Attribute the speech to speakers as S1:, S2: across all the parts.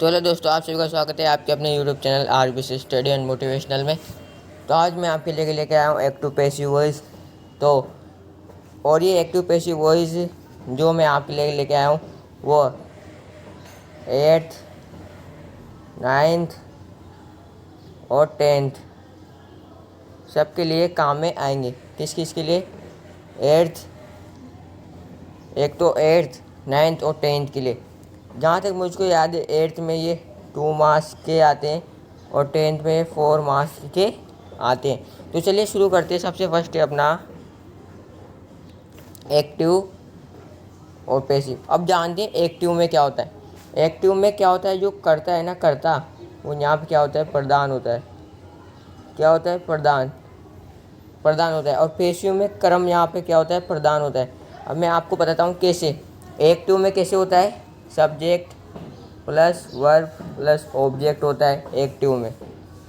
S1: तो हेलो दोस्तों, आप सभी का स्वागत है आपके अपने YouTube channel RBC study and motivational में। तो आज मैं आपके लिए लेके आया हूँ एक्टिव पैसिव वॉइस। तो और ये एक्टिव पैसिव वॉइस जो मैं आपके लिए लेके आया हूँ वो 8th, 9th और 10th सबके लिए काम में आएंगे। किस किस के लिए? 8th, एक तो 8th, 9th और 10th के लिए। जहाँ तक मुझको याद है 8th में ये 2 मार्क्स के आते हैं और 10th में 4 मार्क्स के आते हैं। तो चलिए शुरू करते हैं। सबसे फर्स्ट है अपना एक्टिव और पैसिव। अब जानते हैं एक्टिव में क्या होता है। एक्टिव में क्या होता है, जो करता है ना, करता वो यहाँ पे क्या होता है, प्रधान होता है। क्या होता है? प्रधान होता है। और पैसिव में कर्म यहाँ पे क्या होता है, प्रधान होता है। अब मैं आपको बताता हूँ कैसे। एक्टिव में कैसे होता है, subject plus verb plus object होता है एक्टिव में।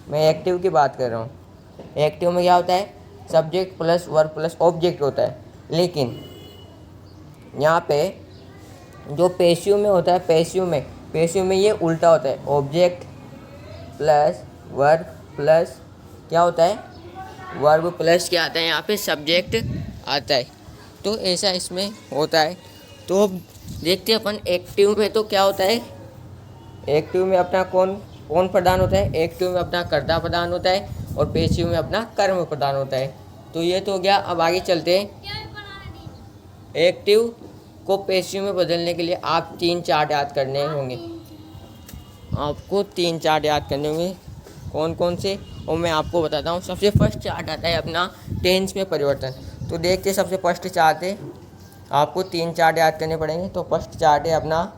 S1: मैं एक्टिव की बात कर रहा हूँ। एक्टिव में क्या होता है, subject plus verb plus object होता है। लेकिन यहाँ पे जो पैसिव में होता है, पैसिव में ये उल्टा होता है। ऑब्जेक्ट प्लस वर्ब प्लस क्या होता है, वर्ब प्लस क्या आता है, यहाँ पे सब्जेक्ट आता है। तो ऐसा इसमें होता है। तो देखते हैं अपन एक्टिव में तो क्या होता है। एक्टिव में अपना कौन कौन प्रधान होता है? एक्टिव में अपना कर्ता प्रधान होता है और पैसिव में अपना कर्म प्रधान होता है। तो ये तो हो गया। अब आगे चलते हैं। एक्टिव को पैसिव में बदलने के लिए आप 3 चार्ट याद करने होंगे। आपको 3 चार्ट याद करने होंगे। कौन कौन से, और मैं आपको बताता हूँ। सबसे फर्स्ट चार्ट आता है अपना टेंस में परिवर्तन। तो देखते सबसे फर्स्ट चार्ट है, आपको 3 चार्ट याद करने पड़ेंगे। तो फर्स्ट चार्ट है अपना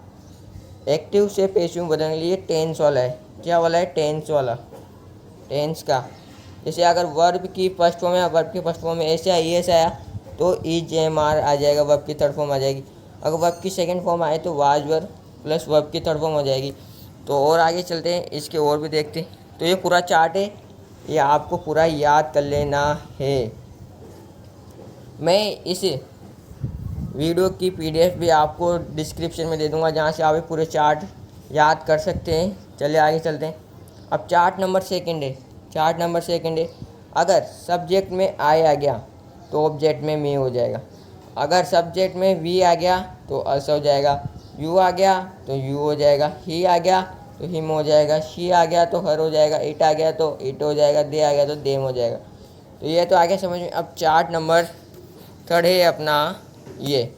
S1: एक्टिव से पैसिव में बदलने के लिए टेंस वाला है। क्या वाला है? टेंस वाला। टेंस का जैसे अगर वर्ब की फर्स्ट फॉर्म है, वर्ब की फर्स्ट फॉर्म में ऐसे आई एस आया तो इज एम आर आ जाएगा, वर्ब की थर्ड फॉर्म आ जाएगी। अगर वर्ब की सेकंड फॉर्म आए तो वाज वर्ब प्लस वर्ब की थर्ड फॉर्म हो जाएगी। तो और आगे चलते हैं, इसके और भी देखते हैं। तो ये पूरा चार्ट है, ये आपको पूरा याद कर लेना है। मैं इस वीडियो की पीडीएफ भी आपको डिस्क्रिप्शन में दे दूंगा, जहाँ से आप पूरे चार्ट याद कर सकते हैं। चलिए आगे चलते हैं। अब चार्ट नंबर सेकंड है। अगर सब्जेक्ट में आई आ गया तो ऑब्जेक्ट में मी हो जाएगा। अगर सब्जेक्ट में वी आ गया तो अस हो जाएगा। यू आ गया तो यू हो जाएगा। ही आ गया तो हिम हो जाएगा। शी आ गया तो हर हो जाएगा। इट आ गया तो इट हो जाएगा। दे आ गया तो देम हो जाएगा। तो ये तो आ गया समझ में। अब चार्ट नंबर थर्ड है अपना ये,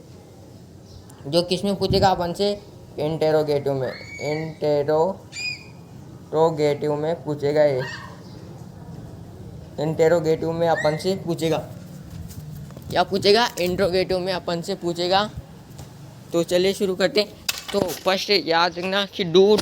S1: जो किस में पूछेगा अपन से, इंटेरोगेटिव में पूछेगा। ये इंटेरोगेटिव में अपन से पूछेगा। क्या पूछेगा? इंट्रोगेटिव में अपन से पूछेगा। तो चलिए शुरू करते हैं। तो फर्स्ट याद रखना कि डू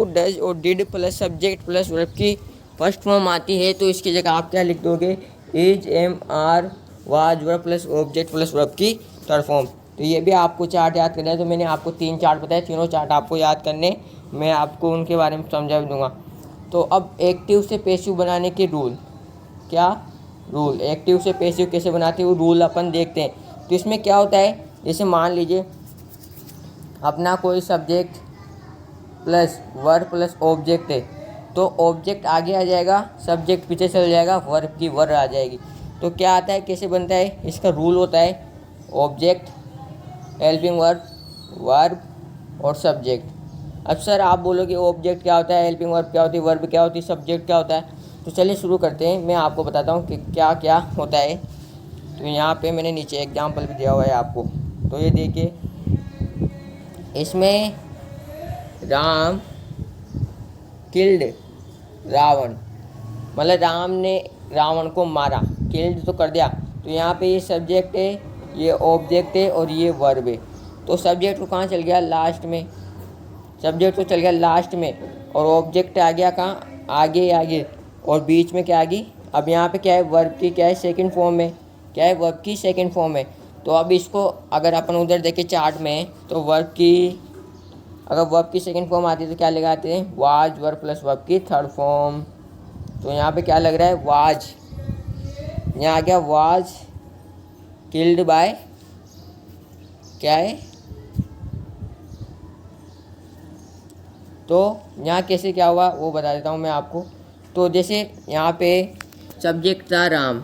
S1: डज और did plus subject plus verb की फर्स्ट फॉर्म आती है। तो इसकी जगह आप क्या लिख दोगे? Is am are was verb plus object plus verb की थर्ड फॉर्म। तो ये भी आपको चार्ट याद करना है। तो मैंने आपको 3 चार्ट बताए, तीनों चार्ट आपको याद करने, मैं आपको उनके बारे में समझा भी दूंगा। तो अब एक्टिव से पैसिव बनाने के रूल, क्या रूल, एक्टिव से पैसिव कैसे बनाते हैं वो रूल अपन देखते हैं। तो इसमें क्या होता है, जैसे मान लीजिए अपना कोई subject plus verb plus object है, तो ऑब्जेक्ट आगे आ जाएगा, सब्जेक्ट पीछे चल जाएगा, वर्ब की वर्ब आ जाएगी। तो क्या आता है, कैसे बनता है, इसका रूल होता है ऑब्जेक्ट, हेल्पिंग वर्ब, वर्ब और सब्जेक्ट। अब सर आप बोलोगे ऑब्जेक्ट क्या होता है, हेल्पिंग वर्ब क्या होती है, वर्ब क्या होती है, सब्जेक्ट क्या होता है। तो चलिए शुरू करते हैं। मैं आपको बताता हूँ कि क्या क्या होता है। तो यहाँ पे मैंने नीचे एग्जाम्पल भी दिया हुआ है आपको। तो ये देखिए, इसमें राम किल्ड रावण, मतलब राम ने रावण को मारा, किल्ड तो कर दिया। तो यहाँ पे ये सब्जेक्ट है, ये ऑब्जेक्ट है और ये वर्ब है। तो सब्जेक्ट तो कहाँ चल गया, लास्ट में। सब्जेक्ट तो चल गया लास्ट में और ऑब्जेक्ट आ गया कहाँ, आगे। और बीच में क्या आ गई, अब यहाँ पे क्या है, वर्ब की क्या है, सेकंड फॉर्म में। क्या है, वर्ब की सेकंड फॉर्म में। तो अब इसको अगर अपन उधर देखें चार्ट में, तो वर्ब की, अगर वर्ब की सेकंड फॉर्म आती है तो क्या लगाते हैं, वाज वर्ब प्लस वर्ब की थर्ड फॉर्म। तो यहाँ पे क्या लग रहा है, वाज, यहाँ आ गया वाज किल्ड बाय, क्या है, तो यहाँ कैसे क्या हुआ वो बता देता हूँ मैं आपको। तो जैसे यहाँ पे सब्जेक्ट था राम,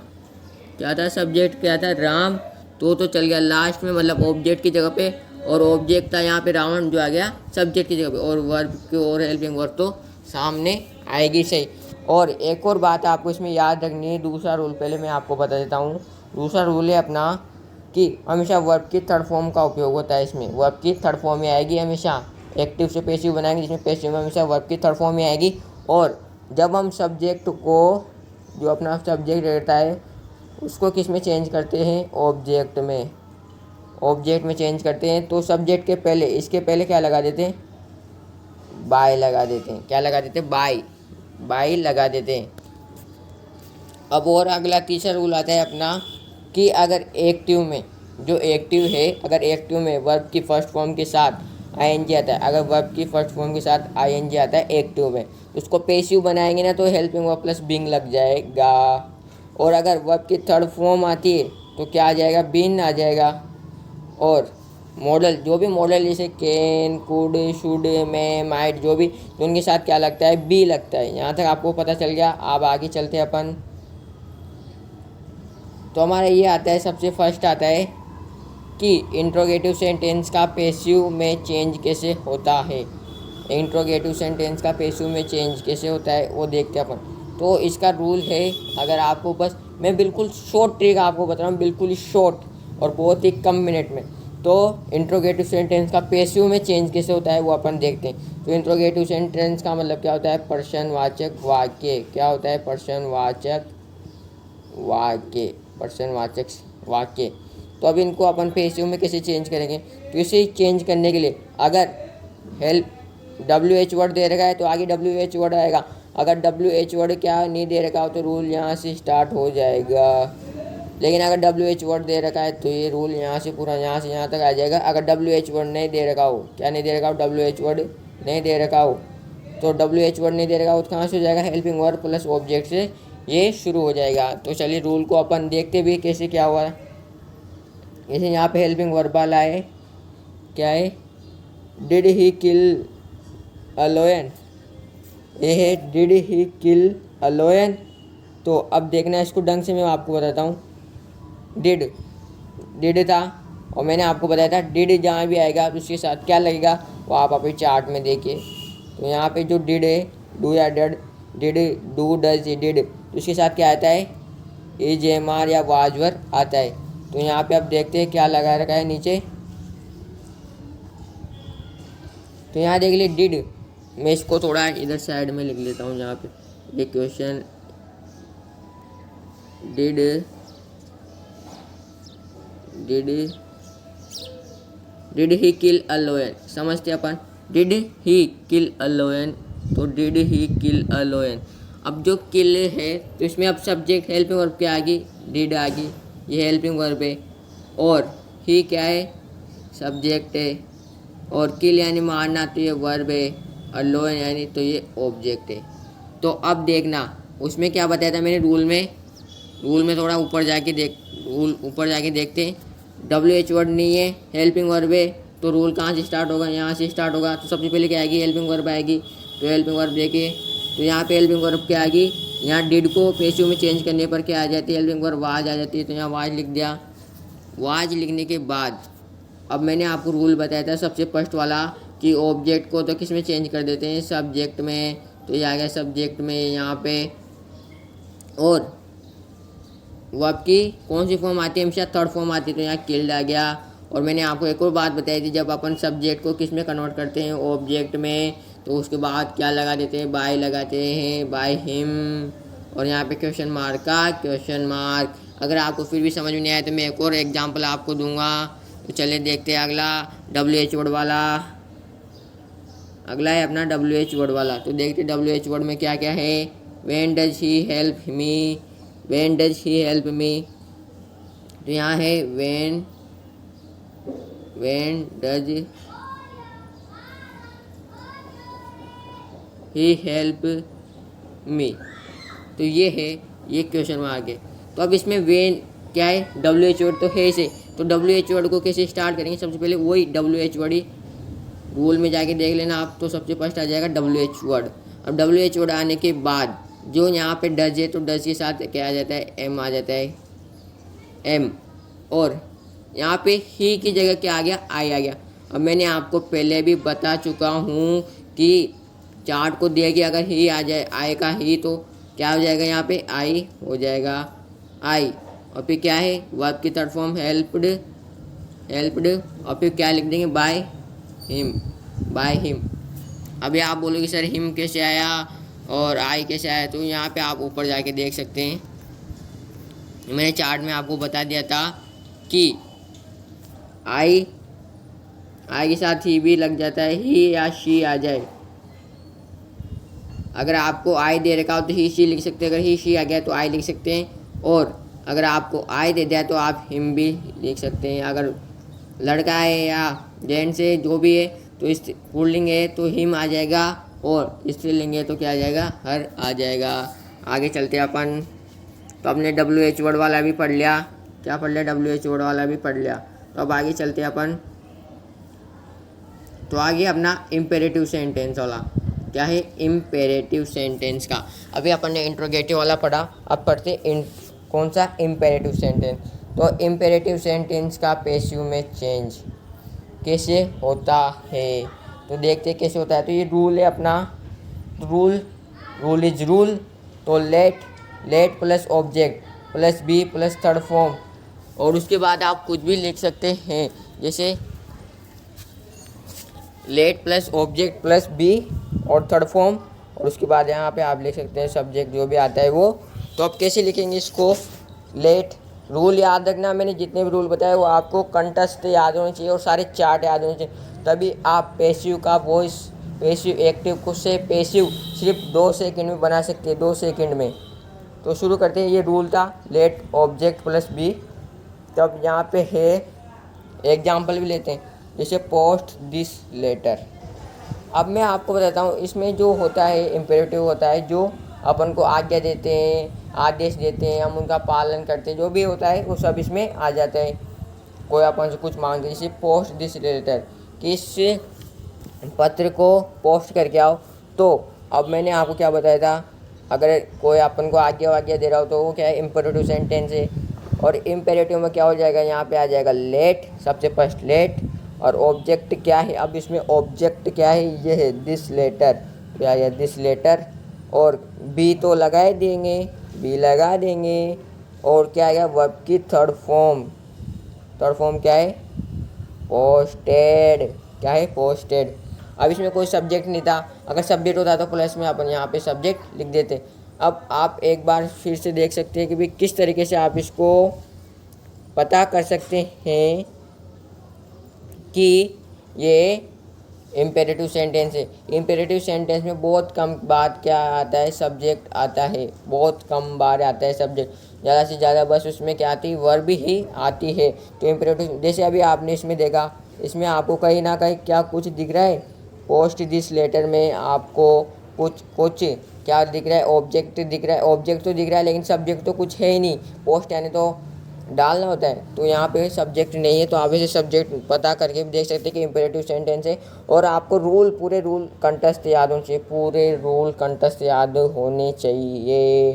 S1: क्या था सब्जेक्ट, क्या था राम, तो चल गया लास्ट में मतलब ऑब्जेक्ट की जगह पे, और ऑब्जेक्ट था यहाँ पे रावण जो आ गया सब्जेक्ट की जगह पे, और वर्ब की और हेल्पिंग वर्ब तो सामने आएगी सही। और एक और बात आपको इसमें याद रखनी है, दूसरा रूल पहले मैं आपको बता देता हूँ। दूसरा रूल है अपना कि हमेशा वर्ब की थर्ड फॉर्म का उपयोग होता है। इसमें वर्ब की थर्ड फॉर्म ही आएगी हमेशा, एक्टिव से पैसिव बनाएंगे जिसमें पैसिव में हमेशा वर्ब की थर्ड फॉर्म ही आएगी। और जब हम सब्जेक्ट को, जो अपना सब्जेक्ट रहता है उसको किस में चेंज करते हैं, ऑब्जेक्ट में, ऑब्जेक्ट में चेंज करते हैं, तो सब्जेक्ट के पहले, इसके पहले क्या लगा देते हैं, बाय लगा देते हैं। क्या लगा देते हैं, बाय, बाय लगा देते हैं। अब और अगला तीसरा रूल आता है अपना कि अगर एक्टिव में, जो एक्टिव है, अगर एक्टिव में वर्ब की फर्स्ट फॉर्म के साथ आईएनजी आता है, अगर वर्ब की फर्स्ट फॉर्म के साथ आईएनजी आता है एक्टिव में, उसको पैसिव बनाएंगे ना तो हेल्पिंग वर्ब प्लस बीइंग लग जाएगा। और अगर वर्ब की थर्ड फॉर्म आती है तो क्या आ जाएगा, बीन आ जाएगा। और मॉडल, जो भी मॉडल जैसे can, could, should, may, might, जो भी, तो उनके साथ क्या लगता है, बी लगता है। यहाँ तक आपको पता चल गया। अब आगे चलते हैं अपन। तो हमारा ये आता है, सबसे फर्स्ट आता है कि इंट्रोगेटिव सेंटेंस का पैसिव में चेंज कैसे होता है। इंट्रोगेटिव सेंटेंस का पैसिव में चेंज कैसे होता है वो देखते हैं अपन। तो इसका रूल है, अगर आपको बस, मैं बिल्कुल शॉर्ट ट्रिक आपको बता रहा हूँ, बिल्कुल ही शॉर्ट और बहुत ही कम मिनट में। तो इंट्रोगेटिव सेंटेंस का पैसिव में चेंज कैसे होता है वो अपन देखते हैं। तो इंट्रोगेटिव सेंटेंस का मतलब क्या होता है, प्रश्नवाचक वाक्य। क्या होता है, प्रश्नवाचक वाक्य, प्रश्नवाचक वाक्य। तो अब इनको अपन पैसिव में कैसे चेंज करेंगे, तो इसे चेंज करने के लिए अगर हेल्प WH वर्ड दे रखा है तो आगे WH वर्ड आएगा। अगर WH वर्ड क्या नहीं दे रखा हो तो रूल यहाँ से स्टार्ट हो जाएगा। लेकिन अगर WH वर्ड दे रखा है तो ये रूल यहाँ से पूरा यहाँ से यहाँ तक आ जाएगा। अगर WH वर्ड नहीं दे रखा हो, क्या नहीं दे रखा हो, WH वर्ड नहीं दे रखा हो, तो WH वर्ड नहीं दे रखा हो तो कहाँ से हो जाएगा, हेल्पिंग वर्ब प्लस ऑब्जेक्ट से ये शुरू हो जाएगा। तो चलिए रूल को अपन देखते भी कैसे क्या हुआ। जैसे यहाँ पे हेल्पिंग वर्ब वाला है, क्या है, did he kill a lion, ये है did he kill a lion. तो अब देखना इसको ढंग से मैं आपको बताता हूँ। डिड, डिड था, और मैंने आपको बताया था डिड जहाँ भी आएगा तो उसके साथ क्या लगेगा वो आप अपने चार्ट में देखिए। तो यहाँ पे जो डिड है, डू या डड, डिड, डू, डज, डिड, तो उसके साथ क्या आता है, इज, एम, आर या वाजवर आता है। तो यहाँ पे आप देखते हैं क्या लगा रखा है नीचे। तो यहाँ देख लीजिए डिड, मैं इसको थोड़ा इधर साइड में लिख लेता हूँ। यहाँ पे ये question, did, did, did he kill a lion, समझते अपन, did he kill a lion, तो did he kill a lion. अब जो किल है तो इसमें अब सब्जेक्ट हेल्पिंग वर्ब क्या आ गई, डिड आ गई, ये हेल्पिंग वर्ब है, और ही क्या है, सब्जेक्ट है, और किल यानी मारना तो ये वर्ब है, और लायन यानी तो ये ऑब्जेक्ट है। तो अब देखना उसमें क्या बताया था मैंने रूल में, रूल में थोड़ा ऊपर जाके देख, रूल ऊपर जाके देखते हैं। WH वर्ड नहीं है, हेल्पिंग वर्ब है, तो रूल कहाँ से स्टार्ट होगा, यहाँ से स्टार्ट होगा। तो सबसे पहले क्या आएगी, हेल्पिंग वर्ब आएगी। तो हेल्पिंग वर्ब देखिए, तो यहाँ पे हेल्पिंग वर्ब क्या आएगी, यहाँ डिड को पैसिव में चेंज करने पर क्या आ जाती है, हेल्पिंग वर्ब वाज आ जाती है। तो यहाँ वाज लिख दिया। वाज लिखने के बाद अब मैंने आपको रूल बताया था सबसे फर्स्ट वाला कि ऑब्जेक्ट को तो किस में चेंज कर देते हैं, सब्जेक्ट में। तो ये आ गया सब्जेक्ट में यहाँ पे। और वर्ब की कौन सी फॉर्म आती है, हमेशा थर्ड फॉर्म आती है, तो यहाँ किल्ड आ गया। और मैंने आपको एक और बात बताई थी, जब अपन सब्जेक्ट को किस में कन्वर्ट करते हैं, ऑब्जेक्ट में, तो उसके बाद क्या लगा देते हैं, बाय लगाते हैं, बाय हिम। और यहाँ पे क्वेश्चन मार्क का क्वेश्चन मार्क। अगर आपको फिर भी समझ में नहीं आया तो मैं एक और एग्जाम्पल आपको दूंगा। तो चलिए देखते हैं अगला, WH वर्ड वाला। अगला है अपना WH वर्ड वाला। तो देखते WH वर्ड में क्या क्या है। When does he help me, when does he help me, तो यहाँ है when, when does he help me, तो ये है, ये क्वेश्चन मार्क है। तो अब इसमें व्हेन क्या है, WH वर्ड तो है इसे, तो WH वर्ड को कैसे स्टार्ट करेंगे, सबसे पहले वही WH वर्ड ही रूल में जाके देख लेना आप, तो सबसे फर्स्ट आ जाएगा WH वर्ड। अब WH वर्ड आने के बाद जो यहाँ पे डज है, तो डज के साथ क्या आ जाता है, M आ जाता है, M। और यहाँ पे ही की जगह क्या आ गया, I आ गया। अब मैंने आपको पहले भी बता चुका हूँ कि चार्ट को दिया कि अगर ही आ जाए, I का ही, तो क्या हो जाएगा, यहाँ पे I हो जाएगा I। और फिर क्या है, वर्ब की थर्ड फॉर्म हेल्प्ड, हेल्प्ड। और फिर क्या लिख देंगे, बाय हिम, बाय हिम। अभी आप बोलोगे सर हिम कैसे आया और आई कैसे आया, तो यहाँ पे आप ऊपर जाके देख सकते हैं, मैंने चार्ट में आपको बता दिया था कि आई के साथ ही भी लग जाता है, ही या शी आ जाए। अगर आपको आई दे रखा हो तो ही शी लिख सकते हैं, अगर ही शी आ गया तो आई लिख सकते हैं। और अगर आपको आई दे दिया तो आप हिम भी लिख सकते हैं। अगर लड़का है या जेंट्स है जो भी है, तो इस पुल्लिंग है तो हिम आ जाएगा, और स्त्रीलिंग है तो क्या आ जाएगा, हर आ जाएगा। आगे चलते हैं अपन। तो आपने WH वर्ड वाला भी पढ़ लिया, क्या पढ़ लिया, WH वर्ड वाला भी पढ़ लिया। तो अब आगे चलते हैं अपन। तो आगे अपना इम्पेरेटिव सेंटेंस वाला, क्या है, इम्पेरेटिव सेंटेंस का। अभी अपन ने इंट्रोगेटिव वाला पढ़ा, अब पढ़ते कौन सा, इम्पेरेटिव सेंटेंस। तो इम्पेरेटिव सेंटेंस का पैसिव में चेंज कैसे होता है, तो देखते हैं कैसे होता है। तो ये रूल है अपना, रूल इज रूल। तो let plus object plus be plus third form, और उसके बाद आप कुछ भी लिख सकते हैं, जैसे let plus object plus be और थर्ड फॉर्म, और उसके बाद यहाँ पे आप लिख सकते हैं सब्जेक्ट जो भी आता है वो। तो आप कैसे लिखेंगे इसको, लेट, रूल याद रखना, मैंने जितने भी रूल बताए वो आपको कंठस्थ याद होने चाहिए और सारे चार्ट याद होने चाहिए, तभी आप पैसिव का वॉइस, पैसिव एक्टिव को से पैसिव सिर्फ 2 सेकंड में बना सकते हैं, 2 सेकंड में। तो शुरू करते हैं। ये रूल था लेट ऑब्जेक्ट प्लस बी। तब यहाँ पे है एग्जाम्पल भी लेते हैं, जैसे पोस्ट दिस लेटर। अब मैं आपको बताता हूँ, इसमें जो होता है इम्पेरेटिव होता है, जो अपन को आज्ञा देते हैं, आदेश देते हैं, हम उनका पालन करते हैं, जो भी होता है वो सब इसमें आ जाता है। कोई अपन से कुछ मांगते हैं, जैसे पोस्ट दिस लेटर, कि इस पत्र को पोस्ट करके आओ। तो अब मैंने आपको क्या बताया था, अगर कोई अपन को आज्ञा दे रहा हो तो वो क्या है, इम्पेरेटिव सेंटेंस है। और इम्पेरेटिव में क्या हो जाएगा, यहाँ पे आ जाएगा लेट, सबसे फर्स्ट लेट, और ऑब्जेक्ट क्या है, अब इसमें ऑब्जेक्ट क्या है, ये है दिस लेटर, क्या है दिस लेटर। और बी तो लगा देंगे, बी लगा देंगे। और क्या है, वर्ब की थर्ड फॉर्म क्या है, पोस्टेड, क्या है, पोस्टेड। अब इसमें कोई सब्जेक्ट नहीं था, अगर सब्जेक्ट होता तो प्लस में अपन यहाँ पे सब्जेक्ट लिख देते। अब आप एक बार फिर से देख सकते हैं कि भाई किस तरीके से आप इसको पता कर सकते हैं कि ये इम्पेरेटिव सेंटेंस है। इम्पेरेटिव सेंटेंस में बहुत कम बार क्या आता है, सब्जेक्ट आता है, बहुत कम बार आता है सब्जेक्ट, ज़्यादा से ज़्यादा बस उसमें क्या आती है, वर्ब ही आती है। तो इम्पेरेटिव, जैसे अभी आपने इसमें देखा, इसमें आपको कहीं ना कहीं क्या कुछ दिख रहा है, पोस्ट दिस लेटर में आपको कुछ क्या दिख रहा है, ऑब्जेक्ट दिख रहा है, ऑब्जेक्ट तो दिख रहा है लेकिन सब्जेक्ट तो कुछ है ही नहीं, पोस्ट यानी तो डालना होता है, तो यहाँ पे सब्जेक्ट नहीं है। तो आप इसे सब्जेक्ट पता करके भी देख सकते हैं कि इम्पेरेटिव सेंटेंस है। और आपको पूरे रूल कंठस्थ याद होने चाहिए, पूरे रूल कंठस्थ याद होने चाहिए,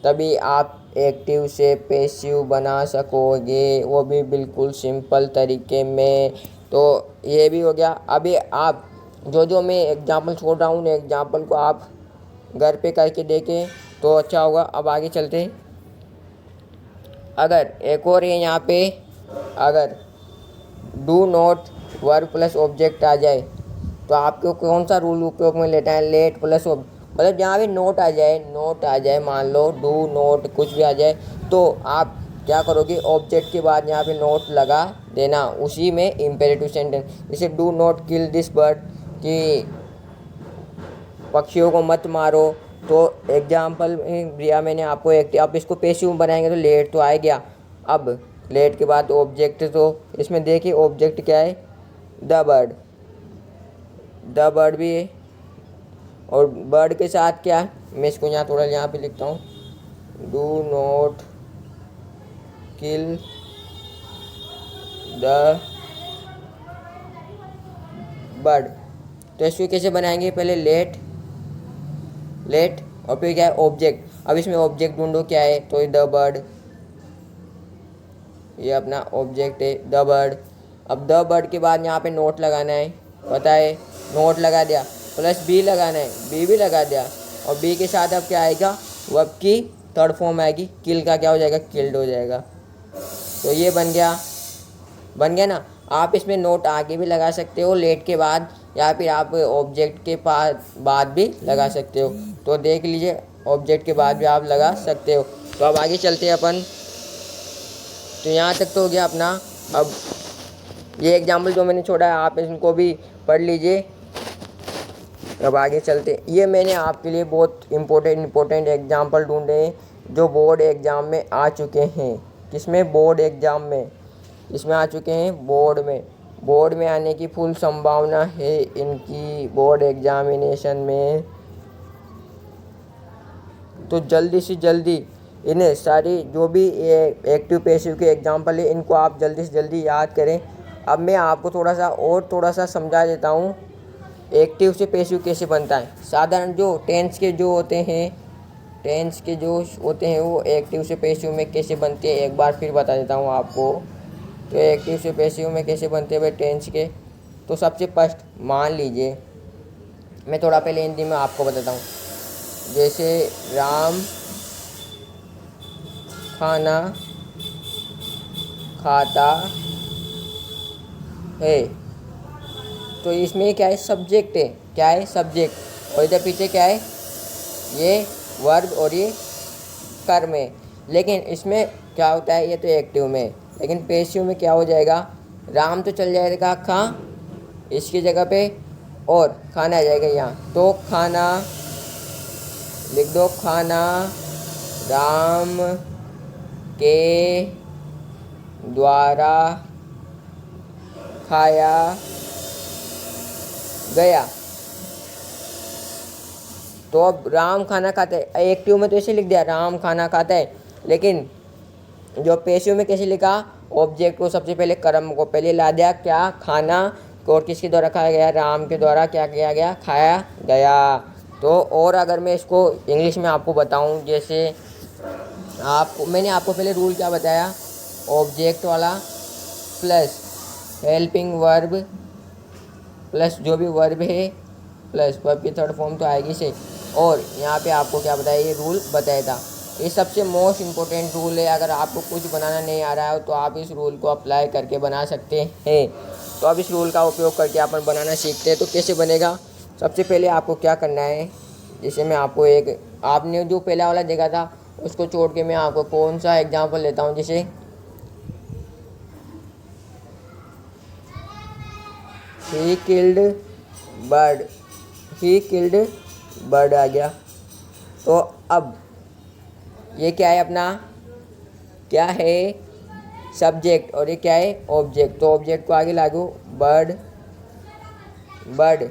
S1: तभी आप एक्टिव से पैसिव बना सकोगे, वो भी बिल्कुल सिंपल तरीके में। तो ये भी हो गया। अभी आप जो मैं एग्जांपल छोड़ रहा हूँ, एग्जांपल को आप घर पे करके देखें तो अच्छा होगा। अब आगे चलते हैं। अगर एक और है यहाँ पे, अगर do not verb plus object आ जाए तो आपको कौन सा रूल उपयोग में लेता है, लेट प्लस मतलब जहाँ भी नोट आ जाए, मान लो डू नोट कुछ भी आ जाए, तो आप क्या करोगे, ऑब्जेक्ट के बाद यहाँ पे नोट लगा देना, उसी में इम्पेरेटिव सेंटेंस। जैसे do not kill this bird, कि पक्षियों को मत मारो। तो एग्जाम्पल दिया मैंने आपको एक, अब इसको पैसिव बनाएंगे तो लेट तो आ गया। अब लेट के बाद ऑब्जेक्ट, तो इसमें देखिए ऑब्जेक्ट क्या है, द बर्ड भी है। और बर्ड के साथ क्या, मैं इसको यहाँ थोड़ा यहाँ पे लिखता हूँ, do not kill the bird. तो इसको कैसे बनाएंगे, पहले लेट और फिर क्या है ऑब्जेक्ट। अब इसमें ऑब्जेक्ट ढूंढो क्या है, तो द बर्ड, ये अपना ऑब्जेक्ट है द बर्ड। अब द बर्ड के बाद यहाँ पे नोट लगाना है, पता है, नोट लगा दिया, प्लस बी लगाना है, बी भी लगा दिया, और बी के साथ अब क्या आएगा, वर्ब की थर्ड फॉर्म आएगी, किल का क्या हो जाएगा, किल्ड हो जाएगा। तो ये बन गया ना। आप इसमें नोट आगे भी लगा सकते हो लेट के बाद, या फिर आप ऑब्जेक्ट के बाद भी लगा सकते हो। तो देख लीजिए, ऑब्जेक्ट के बाद भी आप लगा सकते हो। तो अब आगे चलते हैं अपन। तो यहाँ तक तो हो गया अपना। अब ये एग्जाम्पल जो मैंने छोड़ा है आप इनको भी पढ़ लीजिए। अब आगे चलते, ये मैंने आपके लिए बहुत इम्पोर्टेंट एग्जाम्पल ढूंढे हैं जो बोर्ड एग्ज़ाम में आ चुके हैं। किसमें, बोर्ड एग्ज़ाम में, इसमें आ चुके हैं बोर्ड में आने की फुल संभावना है इनकी, बोर्ड एग्जामिनेशन में। तो जल्दी से जल्दी इन्हें सारी जो भी एक्टिव पैसिव के एग्जाम्पल है इनको आप जल्दी से जल्दी याद करें। अब मैं आपको थोड़ा सा समझा देता हूँ एक्टिव से पैसिव कैसे बनता है। साधारण जो टेंस के जो होते हैं वो एक्टिव से पैसिव में कैसे बनते हैं, एक बार फिर बता देता हूँ आपको। तो एक्टिव से पैसिव में कैसे बनते हैं भाई टेंस के, तो सबसे फर्स्ट मान लीजिए, मैं थोड़ा पहले हिंदी में आपको बताता हूँ। जैसे राम खाना खाता है, तो इसमें क्या है, सब्जेक्ट है, क्या है, सब्जेक्ट, और इधर पीछे क्या है, ये वर्ब और ये कर्म है। लेकिन इसमें क्या होता है, ये तो एक्टिव में, लेकिन पैसिव में क्या हो जाएगा, राम तो चल जाएगा खा, इसकी जगह पे और खाना आ जाएगा यहाँ। तो खाना लिख दो, खाना राम के द्वारा खाया गया। तो अब राम खाना खाता है, एक्टिव में तो ऐसे लिख दिया राम खाना खाता है, लेकिन जो पैसिव में कैसे लिखा, ऑब्जेक्ट को सबसे पहले कर्म को पहले ला दिया, क्या, खाना, और किसके द्वारा खाया गया, राम के द्वारा क्या किया गया, खाया गया। तो और अगर मैं इसको इंग्लिश में आपको बताऊं, जैसे मैंने आपको पहले रूल क्या बताया, ऑब्जेक्ट वाला प्लस हेल्पिंग वर्ब प्लस जो भी वर्ब है प्लस वर्ब की थर्ड फॉर्म तो आएगी से, और यहाँ पे आपको क्या बताया, ये रूल बताया था। ये सबसे मोस्ट इम्पोर्टेंट रूल है। अगर आपको कुछ बनाना नहीं आ रहा है तो आप इस रूल को अप्लाई करके बना सकते हैं। तो अब इस रूल का उपयोग करके अपन बनाना सीखते हैं। तो कैसे बनेगा, सबसे पहले आपको क्या करना है, जैसे मैं आपको आपने जो पहला वाला देखा था उसको छोड़ के मैं आपको कौन सा एग्जाम्पल लेता हूँ, जैसे ही किल्ड बर्ड आ गया। तो अब ये क्या है अपना, क्या है, सब्जेक्ट, और ये क्या है, ऑब्जेक्ट। तो ऑब्जेक्ट को आगे लागू, बर्ड